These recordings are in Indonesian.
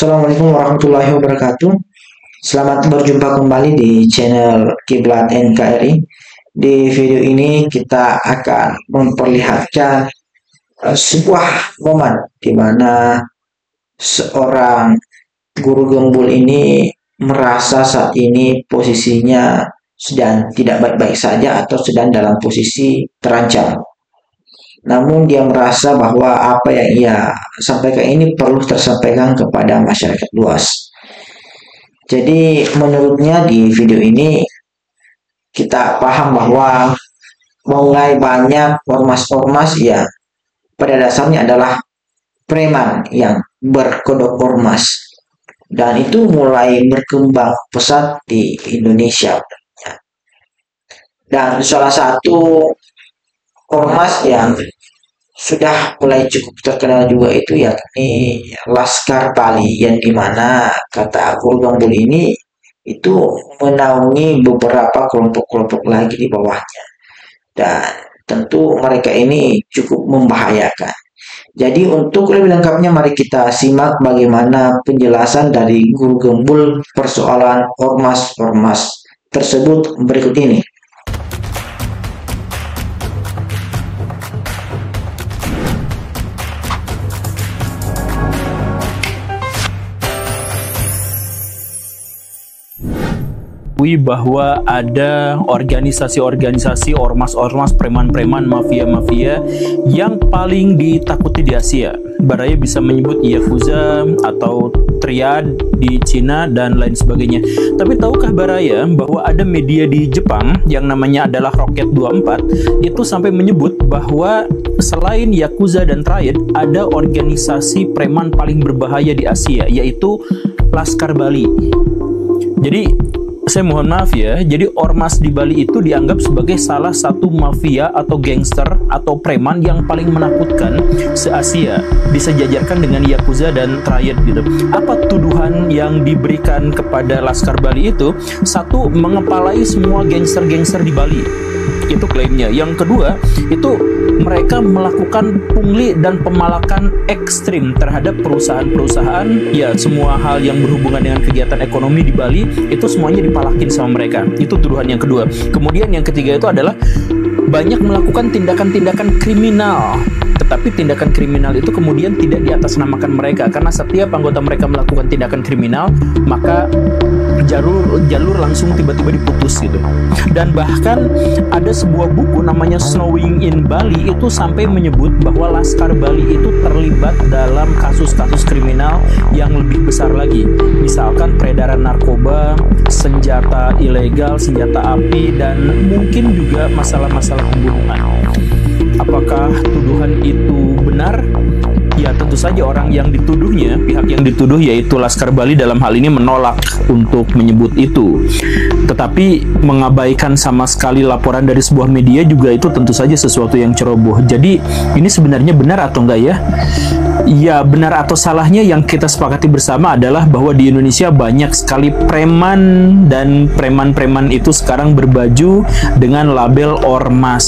Assalamualaikum warahmatullahi wabarakatuh. Selamat berjumpa kembali di channel Kiblat NKRI. Di video ini kita akan memperlihatkan sebuah momen di mana seorang guru gembul ini merasa saat ini posisinya sedang tidak baik-baik saja atau sedang dalam posisi terancam. Namun dia merasa bahwa apa yang ia sampaikan ini perlu tersampaikan kepada masyarakat luas. Jadi menurutnya di video ini kita paham bahwa mulai banyak ormas-ormas yang pada dasarnya adalah preman yang berkodok ormas. Dan itu mulai berkembang pesat di Indonesia. Dan salah satu ormas yang sudah mulai cukup terkenal juga itu yakni Laskar Bali, yang dimana kata guru gembul ini itu menaungi beberapa kelompok-kelompok lagi di bawahnya, dan tentu mereka ini cukup membahayakan. Jadi untuk lebih lengkapnya mari kita simak bagaimana penjelasan dari guru gembul persoalan ormas-ormas tersebut berikut ini. Bahwa ada organisasi-organisasi, ormas-ormas, preman-preman, mafia-mafia yang paling ditakuti di Asia. Baraya bisa menyebut Yakuza atau Triad di Cina dan lain sebagainya. Tapi tahukah Baraya bahwa ada media di Jepang yang namanya adalah Rocket 24 itu sampai menyebut bahwa selain Yakuza dan Triad ada organisasi preman paling berbahaya di Asia, yaitu Laskar Bali. Jadi saya mohon maaf ya, jadi ormas di Bali itu dianggap sebagai salah satu mafia atau gangster atau preman yang paling menakutkan se-Asia, disejajarkan dengan Yakuza dan Triad gitu. Apa tuduhan yang diberikan kepada Laskar Bali itu? Satu, mengepalai semua gangster-gangster di Bali. Itu klaimnya. Yang kedua, itu mereka melakukan pungli dan pemalakan ekstrim terhadap perusahaan-perusahaan, ya semua hal yang berhubungan dengan kegiatan ekonomi di Bali itu semuanya dipalakin sama mereka. Itu tuduhan yang kedua. Kemudian yang ketiga itu adalah banyak melakukan tindakan-tindakan kriminal. Tetapi tindakan kriminal itu kemudian tidak diatasnamakan mereka, karena setiap anggota mereka melakukan tindakan kriminal, maka jalur langsung tiba-tiba diputus gitu. Dan bahkan ada sebuah buku namanya Snowing in Bali itu sampai menyebut bahwa Laskar Bali itu terlibat dalam kasus-kasus kriminal yang lebih besar lagi. Misalkan peredaran narkoba, senjata ilegal, senjata api, dan mungkin juga masalah-masalah pembunuhan. Apakah tuduhan itu benar? Ya tentu saja orang yang dituduhnya, pihak yang dituduh yaitu Laskar Bali dalam hal ini menolak untuk menyebut itu. Tetapi mengabaikan sama sekali laporan dari sebuah media juga itu tentu saja sesuatu yang ceroboh. Jadi ini sebenarnya benar atau enggak ya? Ya benar atau salahnya yang kita sepakati bersama adalah bahwa di Indonesia banyak sekali preman, dan preman-preman itu sekarang berbaju dengan label ormas.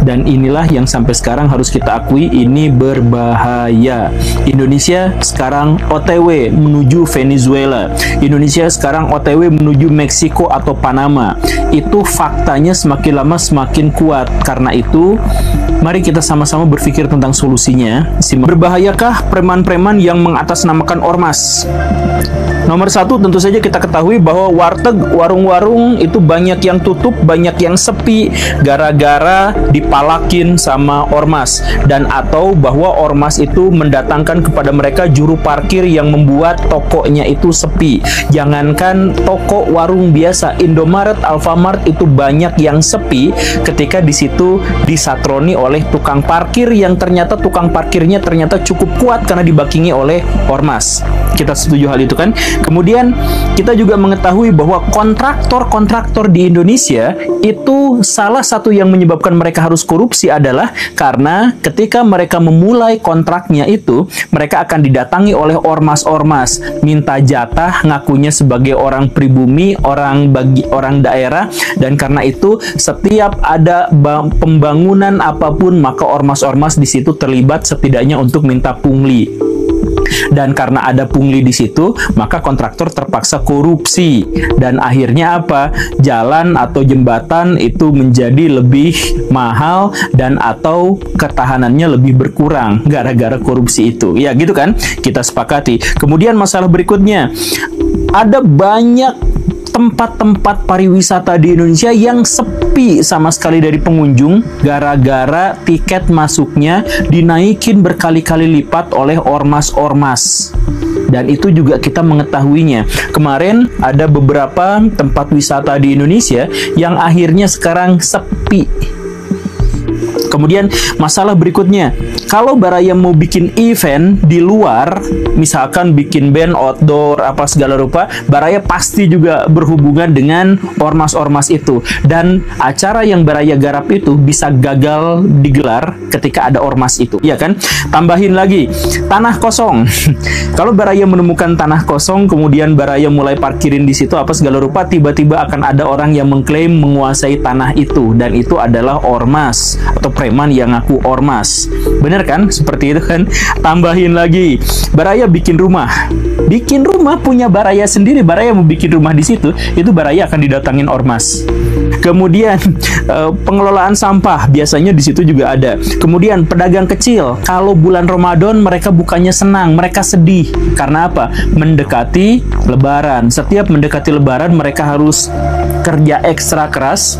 Dan inilah yang sampai sekarang harus kita akui ini berbahaya. Indonesia sekarang OTW menuju Venezuela. Indonesia sekarang OTW menuju Meksiko atau Panama. Itu faktanya semakin lama semakin kuat. Karena itu, mari kita sama-sama berpikir tentang solusinya. Berbahayakah preman-preman yang mengatasnamakan ormas? Nomor satu, tentu saja kita ketahui bahwa warteg, warung-warung itu banyak yang tutup, banyak yang sepi gara-gara dipalakin sama ormas, dan atau bahwa ormas itu mendatangkan kepada mereka juru parkir yang membuat tokonya itu sepi. Jangankan toko warung biasa, Indomaret, Alfamart itu banyak yang sepi ketika di situ disatroni oleh tukang parkir yang ternyata tukang parkirnya ternyata cukup kuat karena dibakingi oleh ormas. Kita setuju hal itu kan? Kemudian kita juga mengetahui bahwa kontraktor-kontraktor di Indonesia itu salah satu yang menyebabkan mereka harus korupsi adalah karena ketika mereka memulai kontraknya itu, mereka akan didatangi oleh ormas-ormas, minta jatah, ngakunya sebagai orang pribumi, orang daerah, dan karena itu setiap ada pembangunan apapun maka ormas-ormas di situ terlibat setidaknya untuk minta pungli. Dan karena ada pungli di situ, maka kontraktor terpaksa korupsi. Dan akhirnya apa? Jalan atau jembatan itu menjadi lebih mahal dan atau ketahanannya lebih berkurang gara-gara korupsi itu. Ya gitu kan? Kita sepakati. Kemudian masalah berikutnya, ada banyak tempat-tempat pariwisata di Indonesia yang sepi sama sekali dari pengunjung gara-gara tiket masuknya dinaikin berkali-kali lipat oleh ormas-ormas. Dan itu juga kita mengetahuinya. Kemarin ada beberapa tempat wisata di Indonesia yang akhirnya sekarang sepi. Kemudian masalah berikutnya, kalau Baraya mau bikin event di luar, misalkan bikin band outdoor apa segala rupa, Baraya pasti juga berhubungan dengan ormas-ormas itu. Dan acara yang Baraya garap itu bisa gagal digelar ketika ada ormas itu, ya kan? Tambahin lagi, tanah kosong. Kalau Baraya menemukan tanah kosong, kemudian Baraya mulai parkirin di situ apa segala rupa, tiba-tiba akan ada orang yang mengklaim menguasai tanah itu, dan itu adalah ormas atau preman yang ngaku ormas. Bener kan? Seperti itu kan? Tambahin lagi, Baraya bikin rumah. Bikin rumah punya Baraya sendiri. Baraya mau bikin rumah di situ, itu Baraya akan didatangin ormas. Kemudian pengelolaan sampah biasanya di situ juga ada. Kemudian pedagang kecil, kalau bulan Ramadan mereka bukannya senang, mereka sedih. Karena apa? Mendekati Lebaran. Setiap mendekati Lebaran mereka harus kerja ekstra keras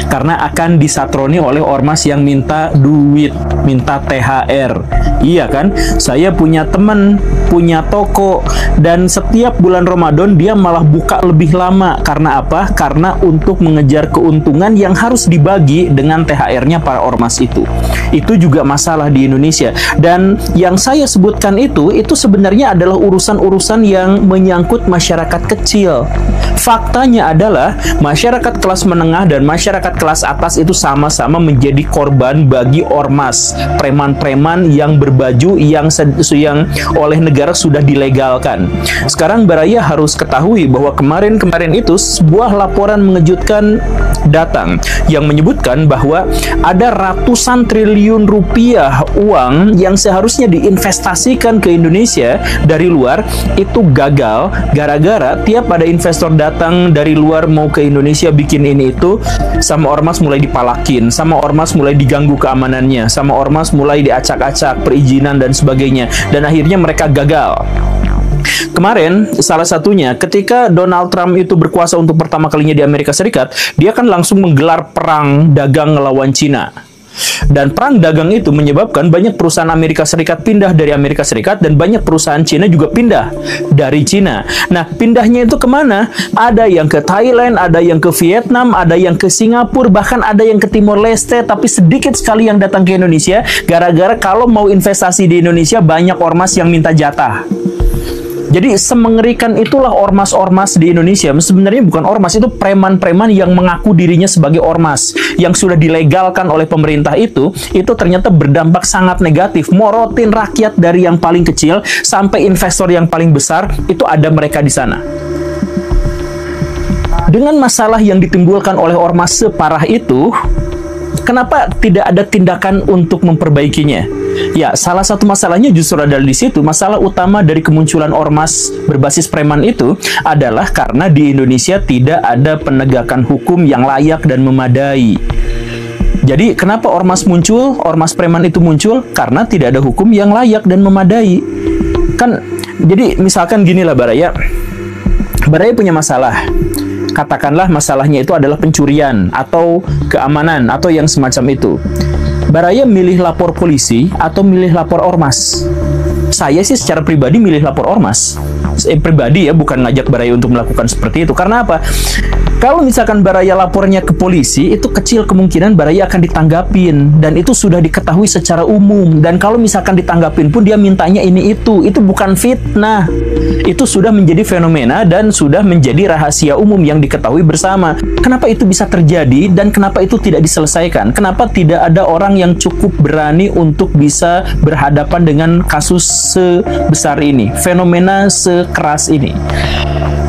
karena akan disatroni oleh ormas yang minta duit, minta THR. Iya kan? Saya punya teman, punya toko, dan setiap bulan Ramadan dia malah buka lebih lama. Karena apa? Karena untuk mengejar keuntungan yang harus dibagi dengan THR-nya para ormas itu. Itu juga masalah di Indonesia. Dan yang saya sebutkan itu sebenarnya adalah urusan-urusan yang menyangkut masyarakat kecil. Faktanya adalah masyarakat kelas menengah dan masyarakat kelas atas itu sama-sama menjadi korban bagi ormas, preman-preman yang berbaju yang oleh negara sudah dilegalkan. Sekarang Baraya harus ketahui bahwa kemarin-kemarin itu sebuah laporan mengejutkan datang yang menyebutkan bahwa ada ratusan triliun rupiah uang yang seharusnya diinvestasikan ke Indonesia dari luar itu gagal gara-gara tiap ada investor datang dari luar mau ke Indonesia bikin ini itu, sama ormas mulai dipalakin, sama ormas mulai diganggu keamanannya, sama ormas mulai diacak-acak perizinan dan sebagainya, dan akhirnya mereka gagal. Kemarin, salah satunya, ketika Donald Trump itu berkuasa untuk pertama kalinya di Amerika Serikat, dia kan langsung menggelar perang dagang ngelawan Cina. Dan perang dagang itu menyebabkan banyak perusahaan Amerika Serikat pindah dari Amerika Serikat dan banyak perusahaan Cina juga pindah dari Cina. Nah, pindahnya itu kemana? Ada yang ke Thailand, ada yang ke Vietnam, ada yang ke Singapura, bahkan ada yang ke Timor Leste, tapi sedikit sekali yang datang ke Indonesia gara-gara kalau mau investasi di Indonesia banyak ormas yang minta jatah. Jadi semengerikan itulah ormas-ormas di Indonesia. Sebenarnya bukan ormas, itu preman-preman yang mengaku dirinya sebagai ormas yang sudah dilegalkan oleh pemerintah itu ternyata berdampak sangat negatif. Morotin rakyat dari yang paling kecil sampai investor yang paling besar, itu ada mereka di sana. Dengan masalah yang ditimbulkan oleh ormas separah itu, kenapa tidak ada tindakan untuk memperbaikinya? Ya, salah satu masalahnya justru ada di situ. Masalah utama dari kemunculan ormas berbasis preman itu adalah karena di Indonesia tidak ada penegakan hukum yang layak dan memadai. Jadi, kenapa ormas muncul? Ormas preman itu muncul karena tidak ada hukum yang layak dan memadai. Kan, jadi misalkan ginilah Baraya. Baraya punya masalah. Katakanlah masalahnya itu adalah pencurian atau keamanan atau yang semacam itu. Baraya milih lapor polisi atau milih lapor ormas? Saya sih secara pribadi milih lapor ormas. Pribadi ya, bukan ngajak Baraya untuk melakukan seperti itu. Karena apa? Kalau misalkan Baraya lapornya ke polisi, itu kecil kemungkinan Baraya akan ditanggapin. Dan itu sudah diketahui secara umum. Dan kalau misalkan ditanggapin pun dia mintanya ini itu bukan fitnah. Itu sudah menjadi fenomena dan sudah menjadi rahasia umum yang diketahui bersama. Kenapa itu bisa terjadi dan kenapa itu tidak diselesaikan? Kenapa tidak ada orang yang cukup berani untuk bisa berhadapan dengan kasus sebesar ini, fenomena sekeras ini?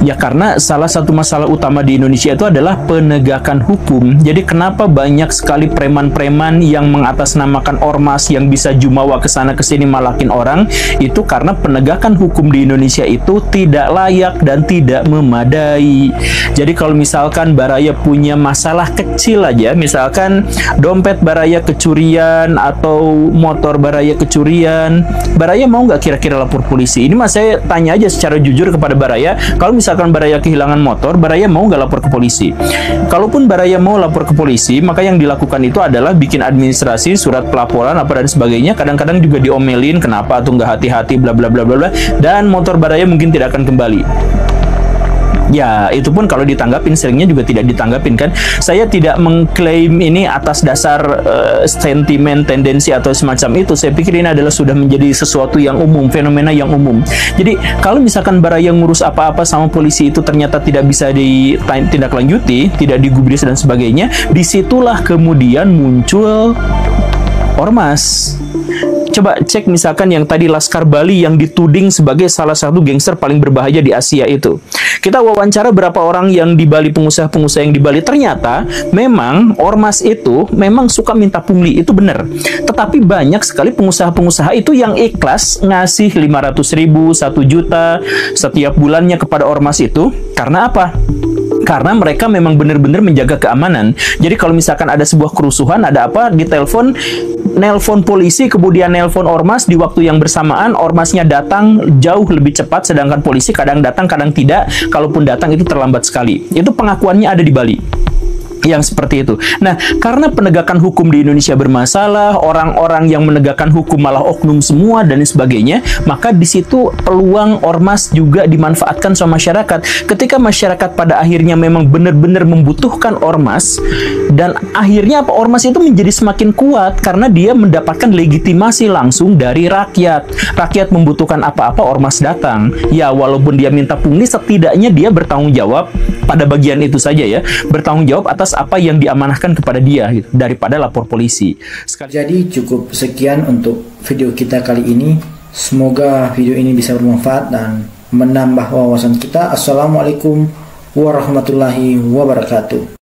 Ya karena salah satu masalah utama di Indonesia itu adalah penegakan hukum. Jadi kenapa banyak sekali preman-preman yang mengatasnamakan ormas yang bisa jumawa ke sana ke sini malakin orang, itu karena penegakan hukum di Indonesia itu tidak layak dan tidak memadai. Jadi kalau misalkan Baraya punya masalah kecil aja, misalkan dompet Baraya kecurian atau motor Baraya kecurian, Baraya mau nggak kira-kira lapor polisi? Ini mas saya tanya aja secara jujur kepada Baraya, kalau misalkan Baraya kehilangan motor, Baraya mau nggak lapor ke polisi? Kalaupun Baraya mau lapor ke polisi, maka yang dilakukan itu adalah bikin administrasi, surat pelaporan, apa dan sebagainya. Kadang-kadang juga diomelin, kenapa tuh nggak hati-hati, bla bla bla bla bla, dan motor Baraya mungkin tidak akan kembali. Ya, itu pun kalau ditanggapin, seringnya juga tidak ditanggapin kan. Saya tidak mengklaim ini atas dasar sentimen, tendensi atau semacam itu. Saya pikir ini adalah sudah menjadi sesuatu yang umum, fenomena yang umum. Jadi kalau misalkan Baraya ngurus apa-apa sama polisi itu ternyata tidak bisa ditindaklanjuti, tidak digubris dan sebagainya, disitulah kemudian muncul ormas. Coba cek misalkan yang tadi Laskar Bali yang dituding sebagai salah satu gangster paling berbahaya di Asia itu. Kita wawancara berapa orang yang di Bali, pengusaha-pengusaha yang di Bali, ternyata memang ormas itu memang suka minta pungli, itu benar. Tetapi banyak sekali pengusaha-pengusaha itu yang ikhlas ngasih 500.000, 1 juta setiap bulannya kepada ormas itu. Karena apa? Karena mereka memang benar-benar menjaga keamanan. Jadi kalau misalkan ada sebuah kerusuhan, ada apa, nelpon polisi, kemudian nelpon ormas di waktu yang bersamaan, ormasnya datang jauh lebih cepat, sedangkan polisi kadang datang, kadang tidak. Kalaupun datang itu terlambat sekali. Itu pengakuannya ada di Bali. Yang seperti itu. Nah, karena penegakan hukum di Indonesia bermasalah, orang-orang yang menegakkan hukum malah oknum semua dan sebagainya, maka di situ peluang ormas juga dimanfaatkan sama masyarakat. Ketika masyarakat pada akhirnya memang benar-benar membutuhkan ormas, dan akhirnya apa, ormas itu menjadi semakin kuat karena dia mendapatkan legitimasi langsung dari rakyat. Rakyat membutuhkan apa-apa, ormas datang. Ya, walaupun dia minta pungli, setidaknya dia bertanggung jawab pada bagian itu saja ya, bertanggung jawab atas apa yang diamanahkan kepada dia gitu, daripada lapor polisi. Jadi cukup sekian untuk video kita kali ini. Semoga video ini bisa bermanfaat dan menambah wawasan kita. Assalamualaikum warahmatullahi wabarakatuh.